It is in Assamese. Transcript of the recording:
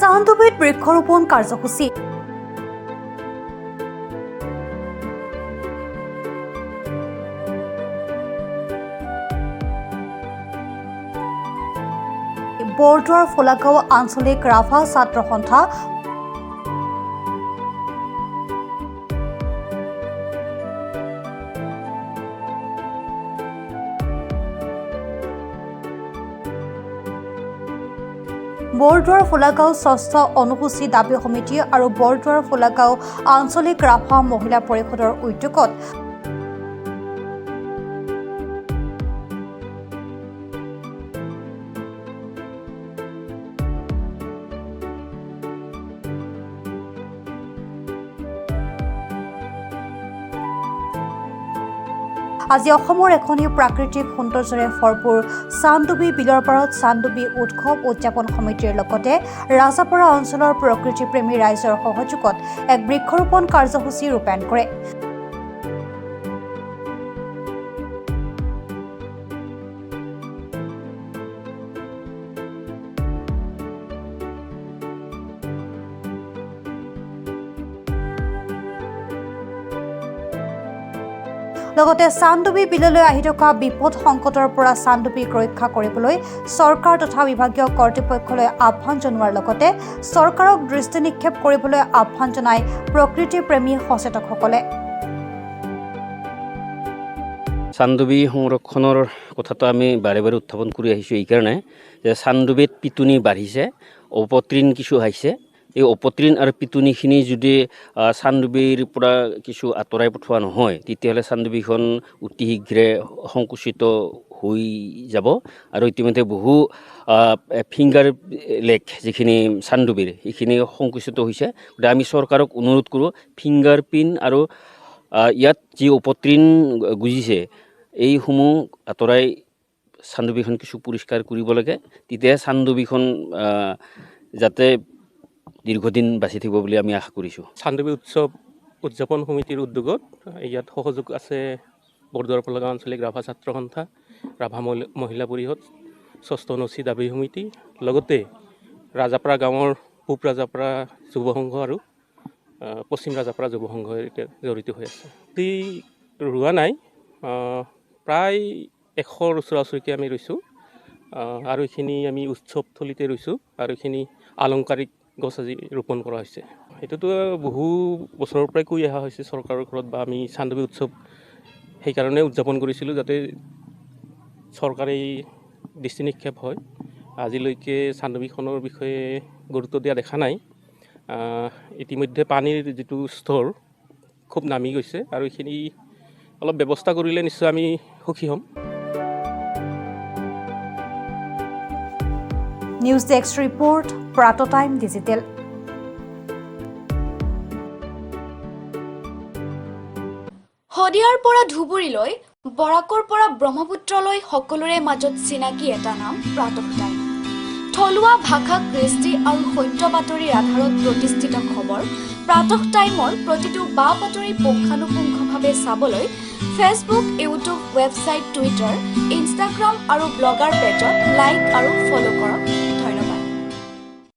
চান্দুবিত বৃক্ষৰোপণ কাৰ্যসূচী। বৰদোৱাৰ ফলাগাঁও আঞ্চলিক ৰাভা ছাত্ৰ সন্থা বৰদোৱাৰ ফলাগাঁও ষষ্ঠ অনুসূচী দাবী সমিতি আৰু বৰদোৱাৰ ফলাগাঁও আঞ্চলিক ৰাভা মহিলা পৰিষদৰ উদ্যোগত আজি অসমৰ এখনি প্ৰাকৃতিক সৌন্দৰ্যৰে ভৰপূৰ চান্দুবি বিলৰ পাৰত চান্দুবি উৎসৱ উদযাপন সমিতিৰ লগতে ৰাজাপাৰা অঞ্চলৰ প্ৰকৃতিপ্ৰেমী ৰাইজৰ সহযোগত এক বৃক্ষৰোপণ কাৰ্যসূচী ৰূপায়ণ কৰে। লগতে চান্দুবি বিললৈ আহি থকা বিপদ সংকটৰ পৰা চান্দুবিক ৰক্ষা কৰিবলৈ চৰকাৰ তথা বিভাগীয় কৰ্তৃপক্ষলৈ আহ্বান জনোৱাৰ লগতে চৰকাৰক দৃষ্টি নিক্ষেপ কৰিবলৈ আহ্বান জনায় প্ৰকৃতিপ্ৰেমী সচেতকসকলে। চান্দুবি সংৰক্ষণৰ কথাটো আমি বাৰে বাৰে উত্থাপন কৰি আহিছোঁ এইকাৰণে যে চান্দুবিত পিটুনি বাঢ়িছে, অপতৃণ কিছু আহিছে। এই অপতৃণ আৰু পিটুনিখিনি যদি চান্দুবিৰ পৰা কিছু আঁতৰাই পঠোৱা নহয় তেতিয়াহ'লে চান্দুবিখন অতি শীঘ্ৰে সংকুচিত হৈ যাব আৰু ইতিমধ্যে বহু ফিংগাৰ লেক যিখিনি চান্দুবিৰ সেইখিনি সংকুচিত হৈছে। গতিকে আমি চৰকাৰক অনুৰোধ কৰোঁ ফিংগাৰ প্ৰিণ্ট আৰু ইয়াত যি অপতৃণ গুজিছে এইসমূহ আঁতৰাই চান্দুবিখন কিছু পৰিষ্কাৰ কৰিব লাগে, তেতিয়াহে চান্দুবিখন যাতে দীৰ্ঘদিন বাচি থাকিব বুলি আমি আশা কৰিছোঁ। চান্দুবি উৎসৱ উদযাপন সমিতিৰ উদ্যোগত ইয়াত সহযোগ আছে বৰদোৱাৰ ফলাগাঁও আঞ্চলিক ৰাভা ছাত্ৰ সন্থা, ৰাভা মহিলা পৰিষদ, ষষ্ঠ অনুসূচী দাবী সমিতি, লগতে ৰাজাপাৰা গাঁৱৰ পূব ৰাজাপাৰা যুৱ সংঘ আৰু পশ্চিম ৰাজাপাৰা যুৱ সংঘ এতিয়া জড়িত হৈ আছে। ই ৰোৱা নাই, প্ৰায় 100ৰ ওচৰা-ওচৰিকৈ আমি ৰুইছোঁ আৰু এইখিনি আমি উৎসৱথলীতে ৰুইছোঁ আৰু এইখিনি আলংকাৰিক গছ আজি ৰোপণ কৰা হৈছে। সেইটোতো বহু বছৰৰ পৰাই কৈ অহা হৈছে চৰকাৰৰ ঘৰত বা আমি চান্দুবি উৎসৱ সেইকাৰণে উদযাপন কৰিছিলোঁ যাতে চৰকাৰে দৃষ্টি নিক্ষেপ হয়। আজিলৈকে চান্দুবিখনৰ বিষয়ে গুৰুত্ব দিয়া দেখা নাই। ইতিমধ্যে পানীৰ যিটো স্তৰ খুব নামি গৈছে আৰু এইখিনি অলপ ব্যৱস্থা কৰিলে নিশ্চয় আমি সুখী হ'ম। নিউজ ডেস্ক ৰিপৰ্ট, প্ৰাত টাইম ডিজিটেল। শদিয়াৰ পৰা ধুবুৰীলৈ, বৰাকৰ পৰা ব্ৰহ্মপুত্ৰলৈ সকলোৰে মাজত চিনাকি এটা নাম প্ৰাতঃ টাইম। থলুৱা ভাষা, কৃষ্টি আৰু সত্য বাতৰিৰ আধাৰত প্ৰতিষ্ঠিত খবৰ প্ৰাতঃ টাইমৰ প্ৰতিটো বা বাতৰি পুংখানুপুংখভাৱে চাবলৈ Facebook, YouTube, website, Twitter, Instagram আৰু ব্লগাৰ পেজত লাইক আৰু ফ'ল' কৰক।